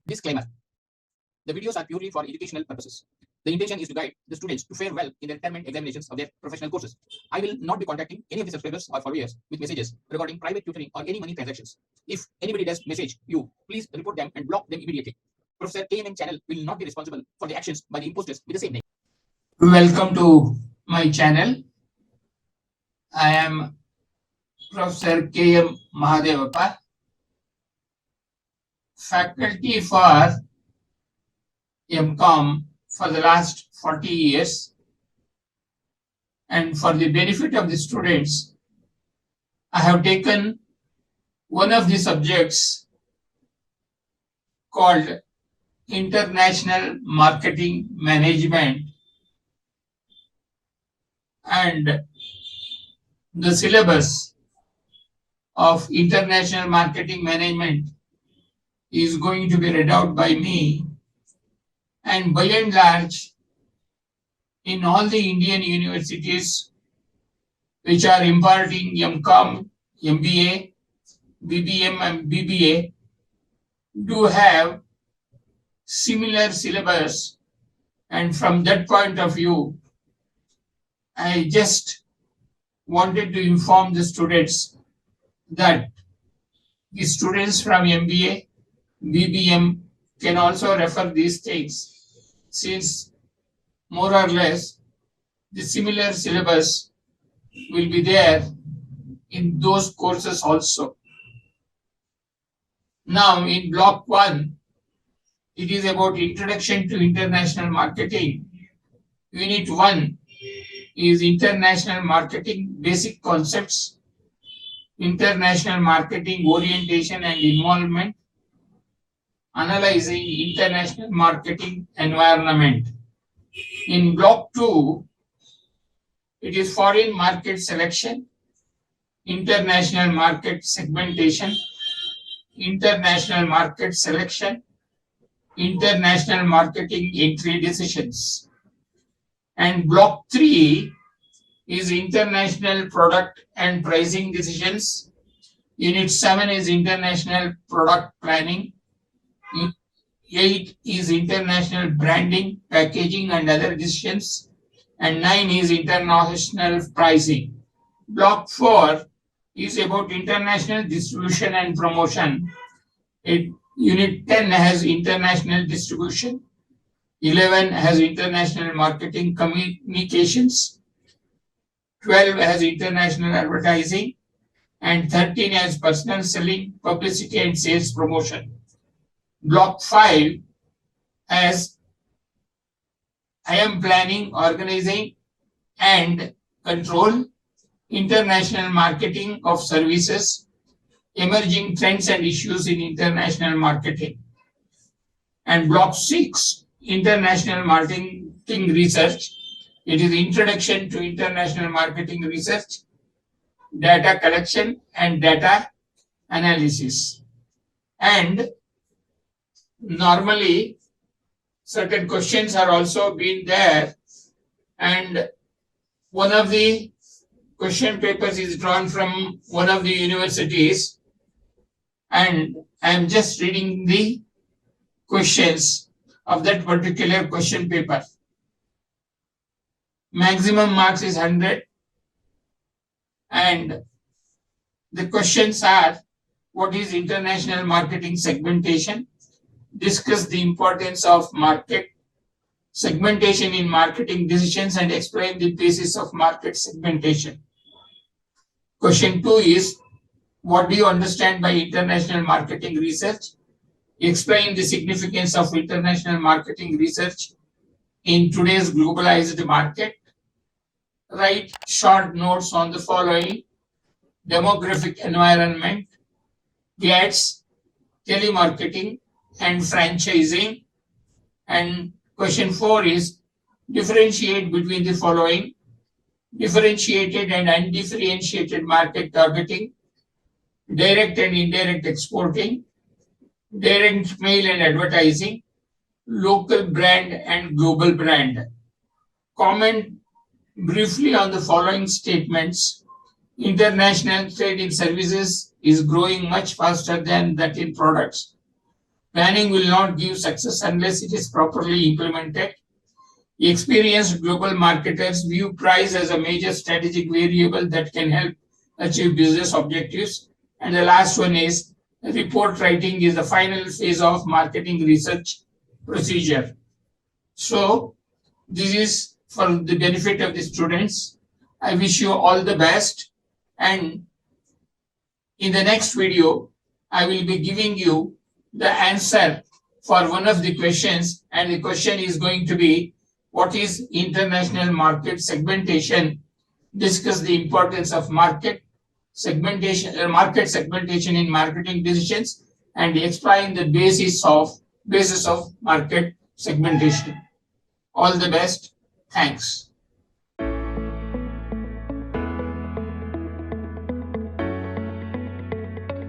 Disclaimer. The videos are purely for educational purposes. The intention is to guide the students to fare well in their term examinations of their professional courses. I will not be contacting any of the subscribers or followers with messages regarding private tutoring or any money transactions. If anybody does message you, please report them and block them immediately. Professor K.M channel will not be responsible for the actions by the imposters with the same name. Welcome to my channel. I am Professor K.M. Mahadevappa, faculty for Mcom for the last 40 years, and for the benefit of the students, I have taken one of the subjects called International Marketing Management, and the syllabus of International Marketing Management is going to be read out by me. And by and large, in all the Indian universities which are imparting Mcom, MBA, BBM and BBA do have similar syllabus, and from that point of view, I just wanted to inform the students that the students from MBA, BBM can also refer these things, since more or less the similar syllabus will be there in those courses also. Now in block 1, it is about Introduction to International Marketing. Unit 1 is International Marketing Basic Concepts, International Marketing Orientation and Involvement, Analyzing International Marketing Environment. In block 2, it is Foreign Market Selection, International Market Segmentation, International Market Selection, International Marketing Entry Decisions. And block 3 is International Product and Pricing Decisions. Unit 7 is International Product Planning. 8 is International Branding, Packaging and Other Decisions. And 9 is International Pricing. Block 4 is about International Distribution and Promotion. Unit 10 has International Distribution. 11 has International Marketing Communications. 12 has International Advertising. And 13 has Personal Selling, Publicity and Sales Promotion. Block 5 has I am planning, organizing and control, international marketing of services, emerging trends and issues in international marketing. And block 6, international marketing research. It is Introduction to International Marketing Research, data collection and data analysis. And normally certain questions are also been there, and one of the question papers is drawn from one of the universities, and I am just reading the questions of that particular question paper. Maximum marks is 100, and the questions are: what is international marketing segmentation? Discuss the importance of market segmentation in marketing decisions and explain the basis of market segmentation. Question 2 is: what do you understand by international marketing research? Explain the significance of international marketing research in today's globalized market. Write short notes on the following: demographic environment, GATS, telemarketing, and franchising. And question 4 is: differentiate between the following: differentiated and undifferentiated market targeting, direct and indirect exporting, direct mail and advertising, local brand and global brand. Comment briefly on the following statements: international trade in services is growing much faster than that in products. Planning will not give success unless it is properly implemented. Experienced global marketers view price as a major strategic variable that can help achieve business objectives. And the last one is report writing is the final phase of marketing research procedure. So this is for the benefit of the students. I wish you all the best, and in the next video I will be giving you the answer for one of the questions, and the question is going to be, what is international market segmentation? Discuss the importance of market segmentation in marketing decisions, and explain the basis of market segmentation. All the best. Thanks.